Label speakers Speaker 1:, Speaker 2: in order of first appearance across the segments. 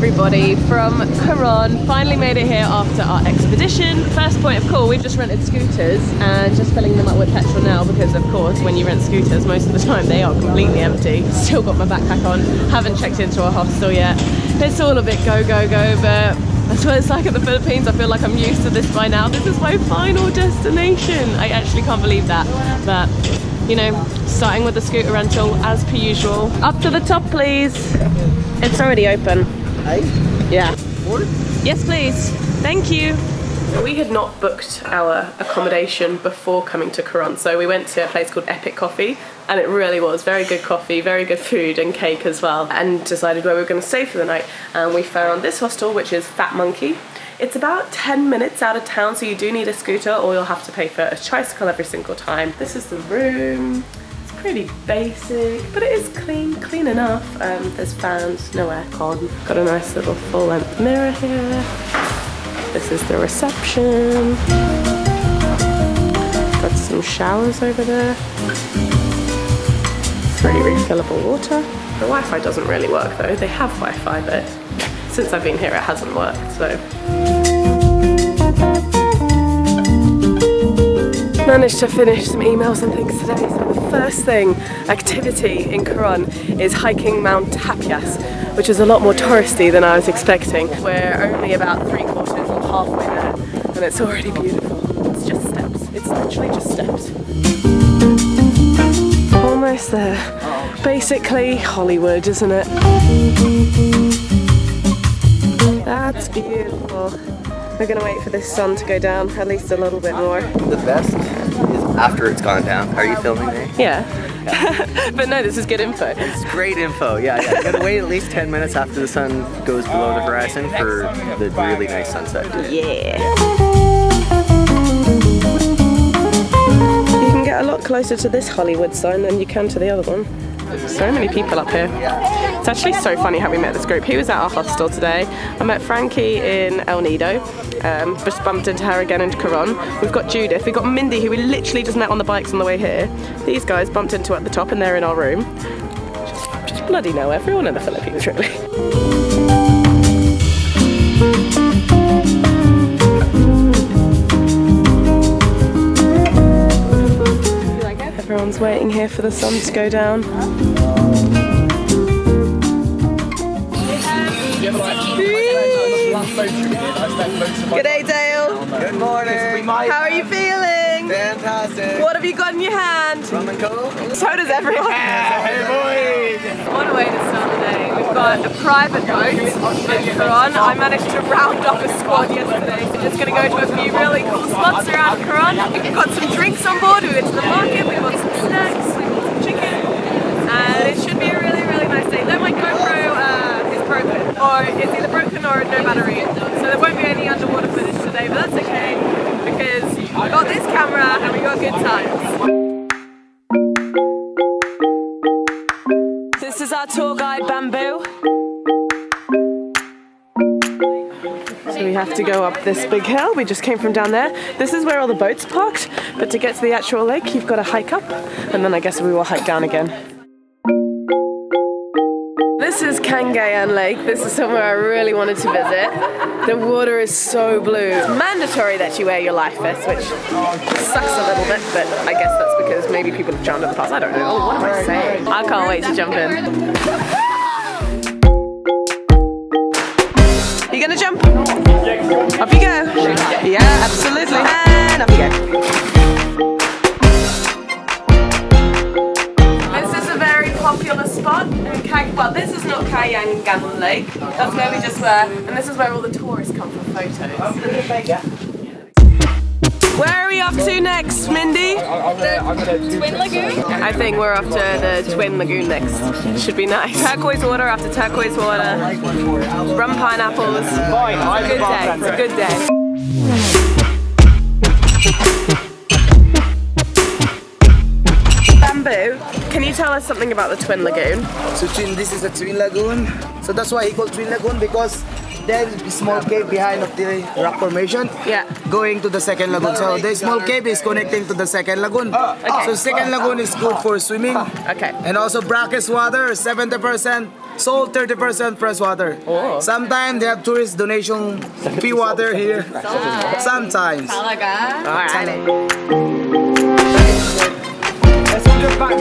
Speaker 1: everybody from Coron. Finally made it here after our expedition. First point of call, we've just rented scooters and just filling them up with petrol now because of course when you rent scooters most of the time they are completely empty. Still got my backpack on, haven't checked into a hostel yet. It's all a bit go but that's what it's like in the Philippines. I feel like I'm used to this by now. This is my final destination. I actually can't believe that, but you know, starting with the scooter rental as per usual. Up to the top please. It's already open.
Speaker 2: Hey?
Speaker 1: Yeah.
Speaker 2: What?
Speaker 1: Yes please. Thank you. So we had not booked our accommodation before coming to Coron, so we went to a place called Epic Coffee, and it really was very good coffee, very good food and cake as well, and decided where we were going to stay for the night. And we found this hostel, which is Fat Monkey. It's about 10 minutes out of town, so you do need a scooter or you'll have to pay for a tricycle every single time. This is the room. It's pretty basic, but it is clean enough. There's fans, no aircon. Got a nice little full-length mirror here. This is the reception. Got some showers over there. Free refillable water. The Wi-Fi doesn't really work though. They have Wi-Fi, but since I've been here it hasn't worked, so. Managed to finish some emails and things today. So the first activity in Coron is hiking Mt Tapyas, which is a lot more touristy than I was expecting. We're only about 3/4 or halfway there, and it's already beautiful. It's just steps. It's literally just steps. Almost there. Basically Hollywood, isn't it? That's beautiful. We're gonna wait for this sun to go down at least a little bit more.
Speaker 2: The best is after it's gone down. Are you filming me?
Speaker 1: Yeah. But no, this is good info.
Speaker 2: It's great info, yeah. You gotta wait at least 10 minutes after the sun goes below the horizon for the really nice sunset.
Speaker 1: Yeah. You can get a lot closer to this Hollywood sign than you can to the other one. So many people up here. It's actually so funny how we met this group. He was at our hostel today. I met Frankie in El Nido. Just bumped into her again in Coron. We've got Judith. We've got Mindy, who we literally just met on the bikes on the way here. These guys bumped into at the top and they're in our room. Just bloody know everyone in the Philippines, really. Everyone's waiting here for the sun to go down. G'day Dale.
Speaker 2: Good morning.
Speaker 1: How are you feeling?
Speaker 2: Fantastic.
Speaker 1: What have you got in your hand?
Speaker 2: Rum and Coke?
Speaker 1: So does everyone.
Speaker 2: Hey boys.
Speaker 1: What a way to start the day. We've got a private boat in Coron. I managed to round up a squad yesterday. So just going to go to a few really cool spots around Coron. We've got some drinks on board. We went to the market. We bought some snacks. We bought some chicken. And it should be a really nice day. Though my GoPro is broken. Or it's either broken or no battery. So there won't be any underwater footage today. But that's okay. Because we got this camera and we got good times. This is our tour guide, Bamboo. So we have to go up this big hill. We just came from down there. This is where all the boats parked, but to get to the actual lake, you've got to hike up, and then I guess we will hike down again. This is Kayangan Lake. This is somewhere I really wanted to visit. The water is so blue. It's mandatory that you wear your life vest, which sucks a little bit, but I guess that's because maybe people have drowned in the past. I don't know. Oh, what am I saying? I can't wait to jump in. You gonna jump? Off you go. Yeah, absolutely. And off you go. This is a very popular spot in well, this is not Kayangan Lake. That's where we just were, and this is where all the tourists come for photos. Where are we off to next, Mindy?
Speaker 3: The Twin Lagoon?
Speaker 1: I think we're off to the Twin Lagoon next. Should be nice. Turquoise water after turquoise water. Rum pineapples. It's a good day. It's a good day. Bamboo, can you tell us something about the Twin Lagoon?
Speaker 4: So this is a Twin Lagoon. So that's why he called Twin Lagoon, because there's a small cave behind of the rock formation.
Speaker 1: Yeah.
Speaker 4: Going to the second lagoon. So the small cave is connecting to the second lagoon. So second lagoon is good for swimming.
Speaker 1: Okay.
Speaker 4: And also brackish water, 70% salt, 30% fresh water.
Speaker 1: Oh.
Speaker 4: Sometimes they have tourist donation free water here. Sometimes.
Speaker 1: Alright.
Speaker 4: Let's go back.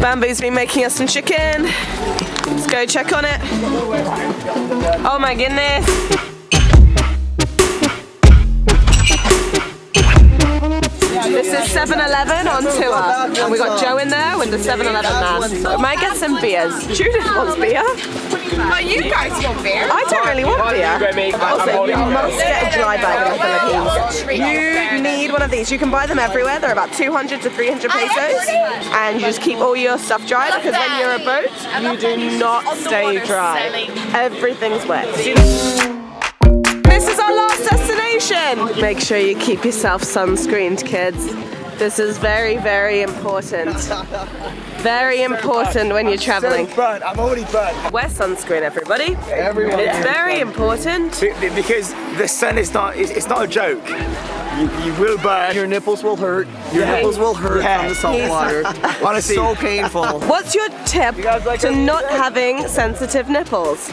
Speaker 1: Bamboo's been making us some chicken. Let's go check on it. Oh my goodness. This is 7-Eleven on tour. And we got Joe in there with the 7-Eleven man. We might get some beers. Judith wants beer.
Speaker 3: But you guys want beer?
Speaker 1: I don't really want beer. Also, you must get a dry bag in the Philippines. You need one of these. You can buy them everywhere. They're about 200 to 300 pesos. And you just keep all your stuff dry because when you're a boat, you do not stay dry. Everything's wet. This is our last destination. Make sure you keep yourself sunscreened, kids. This is very, very important. Very important when you're traveling.
Speaker 4: I'm already burnt.
Speaker 1: Wear sunscreen, everybody.
Speaker 4: Everyone.
Speaker 1: It's very important.
Speaker 4: Because the sun is not, it's not a joke. You will burn.
Speaker 2: Your nipples will hurt. Your nipples will hurt from the salt water.
Speaker 4: Honestly.
Speaker 2: So painful.
Speaker 1: What's your tip to not having sensitive nipples?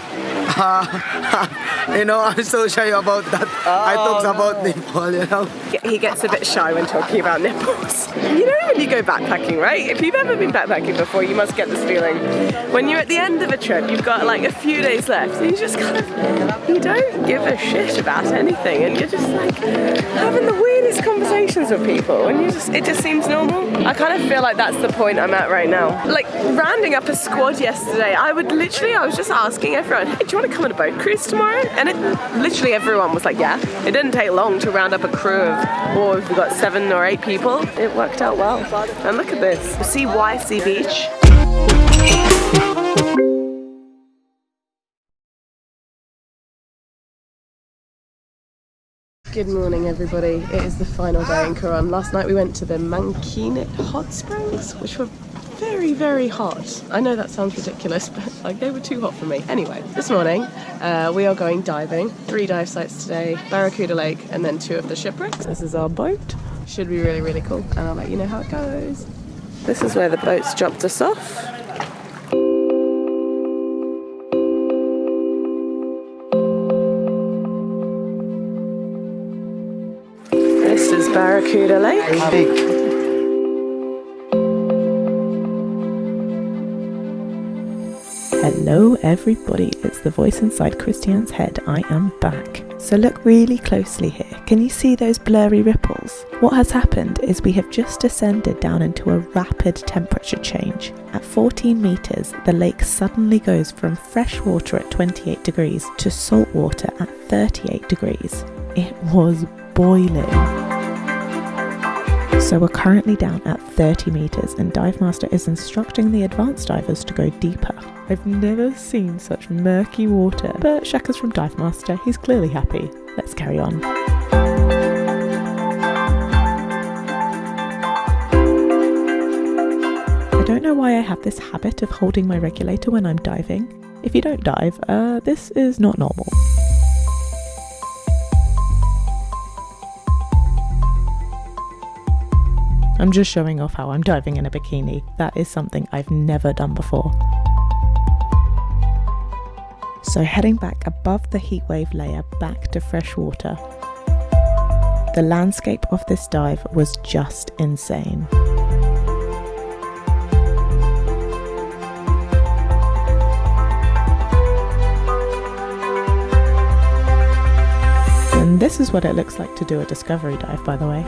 Speaker 4: You know, I'm so shy about that. I talk about nipple, you know.
Speaker 1: He gets a bit shy when talking about nipples. You know when you go backpacking, right? If you've ever been backpacking before, you must get this feeling. When you're at the end of a trip, you've got like a few days left, and you just kind of, you don't give a shit about anything, and you're just like having the weirdest conversations with people, and it just seems normal. I kind of feel like that's the point I'm at right now. Like rounding up a squad yesterday, I was just asking everyone, hey, do you want to come on a boat cruise tomorrow? And literally everyone was like, yeah. It didn't take long to round up a crew of, or if we got 7 or 8 people, it worked out well. And look at this, CYC beach. Good morning, everybody. It is the final day in Coron. Last night we went to the Maquinit Hot Springs, which were very, very hot. I know that sounds ridiculous, but like they were too hot for me. Anyway, this morning we are going diving. 3 dive sites today, Barracuda Lake, and then 2 of the shipwrecks. This is our boat. Should be really, really cool, and I'll let you know how it goes. This is where the boats dropped us off. This is Barracuda Lake.
Speaker 5: Hello everybody, it's the voice inside Christiane's head. I am back. So look really closely here. Can you see those blurry ripples? What has happened is we have just descended down into a rapid temperature change. At 14 meters, the lake suddenly goes from fresh water at 28 degrees to salt water at 38 degrees. It was boiling. So we're currently down at 30 meters and Dive Master is instructing the advanced divers to go deeper. I've never seen such murky water, but Shaka's from Dive Master, he's clearly happy. Let's carry on. I don't know why I have this habit of holding my regulator when I'm diving. If you don't dive, this is not normal. I'm just showing off how I'm diving in a bikini. That is something I've never done before. So heading back above the heatwave layer back to fresh water. The landscape of this dive was just insane. And this is what it looks like to do a discovery dive, by the way.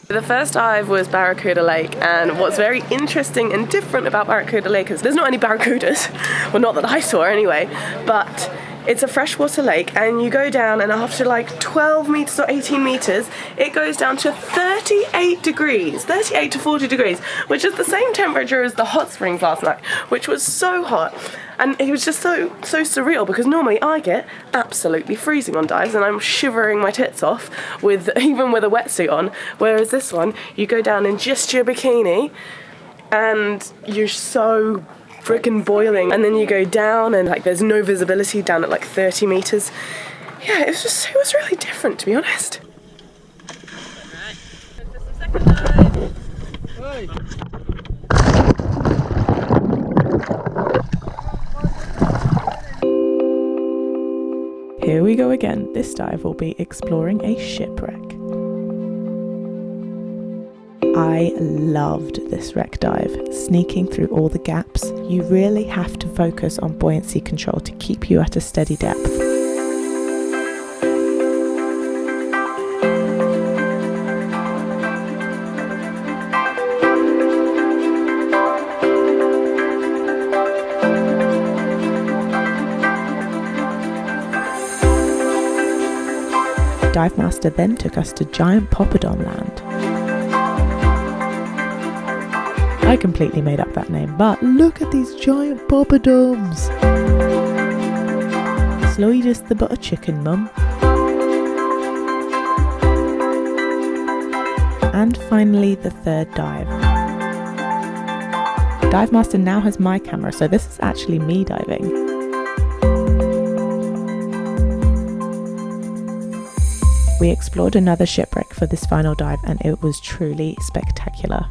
Speaker 1: The first dive was Barracuda Lake, and what's very interesting and different about Barracuda Lake is there's not any barracudas, well not that I saw anyway, but It's a freshwater lake, and you go down, and after like 12 meters or 18 meters, it goes down to 38 degrees, 38 to 40 degrees, which is the same temperature as the hot springs last night, which was so hot. And it was just so surreal, because normally I get absolutely freezing on dives, and I'm shivering my tits off even with a wetsuit on, whereas this one, you go down in just your bikini, and you're so freaking boiling, and then you go down and like there's no visibility down at like 30 meters. Yeah, it was really different, to be honest.
Speaker 5: Here we go again. This dive will be exploring a shipwreck. I loved this wreck dive, sneaking through all the gaps. You really have to focus on buoyancy control to keep you at a steady depth. Dive master then took us to giant poppadom land. I completely made up that name, but look at these giant poppadoms! Slowly just the butter chicken, mum. And finally, the third dive. Dive master now has my camera, so this is actually me diving. We explored another shipwreck for this final dive, and it was truly spectacular.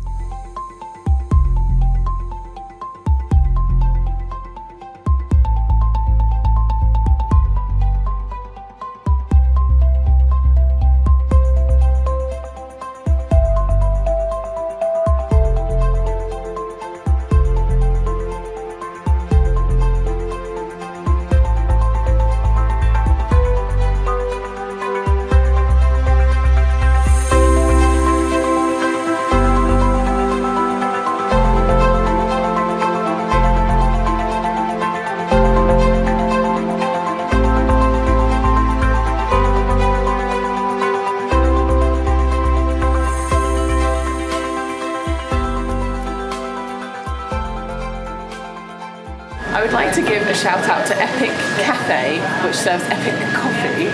Speaker 1: I would like to give a shout out to Epic Cafe, which serves epic coffee.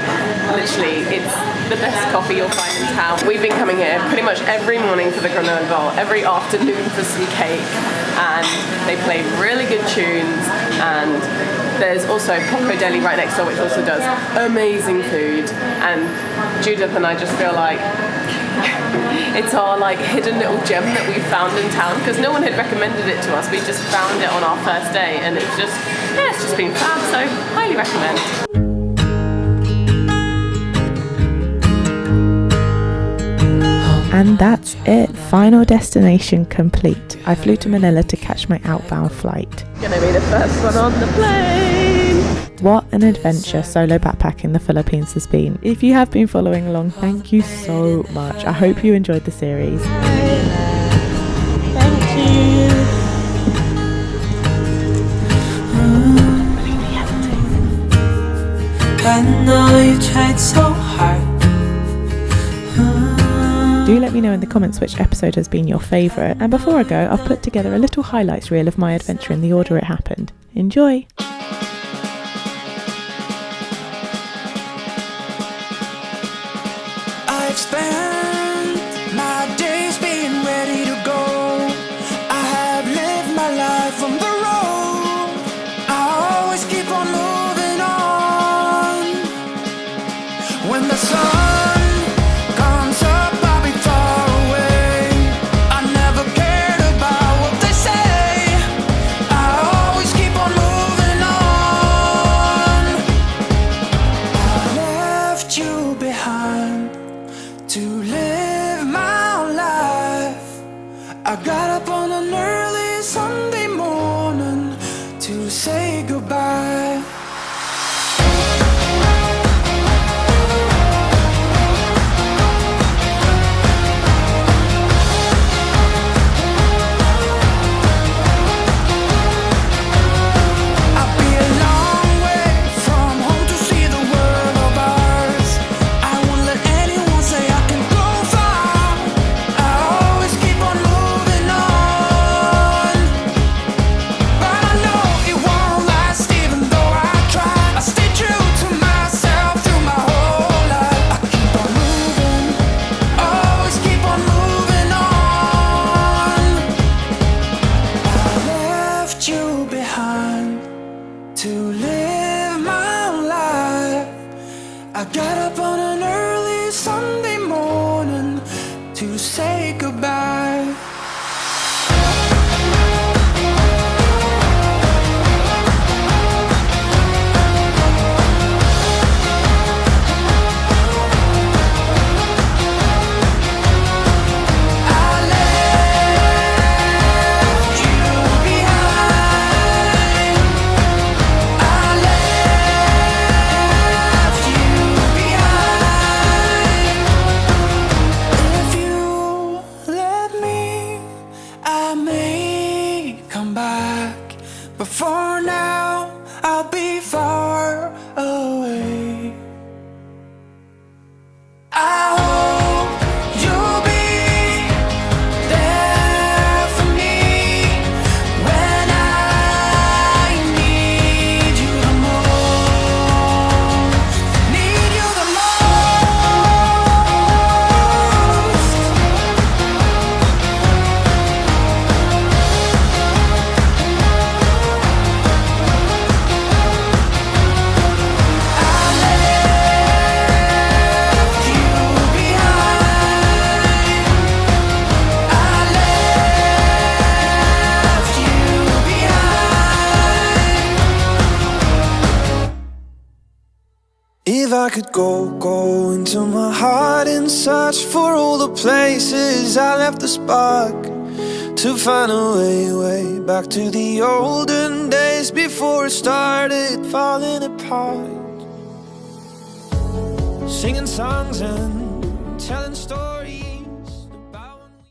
Speaker 1: Literally, it's the best coffee you'll find in town. We've been coming here pretty much every morning for the granola bowl, every afternoon for some cake, and they play really good tunes, and there's also Poco Deli right next door, which also does amazing food. And Judith and I just feel like it's our like hidden little gem that we found in town, because no one had recommended it to us. We just found it on our first day, and it's just been fab, so highly recommend.
Speaker 5: And that's it, final destination complete. I flew to Manila to catch my outbound flight.
Speaker 1: Gonna be the first one on the plane.
Speaker 5: What an adventure solo backpacking the Philippines has been. If you have been following along, thank you so much. I hope you enjoyed the series.
Speaker 1: Thank you.
Speaker 6: I know you tried so hard.
Speaker 5: Do let me know in the comments which episode has been your favourite. And before I go, I've put together a little highlights reel of my adventure in the order it happened. Enjoy!
Speaker 6: I've spent my days being ready to go. I have lived my life on the road. I always keep on moving on. When the sun comes up, I'll be far away. I never cared about what they say. I always keep on moving on. I left you behind to live my life. I got up on an early Sunday morning to say goodbye. I'll be a long way from home. behind to live my life. I got up on an early Sunday morning to say goodbye. But for now, I'll be far away. I hope you'll be there for me when I need you the most. Need you the If I could go into my heart and search for all the places I left the spark, to find a way back to the olden days before it started falling apart. Singing songs and telling stories.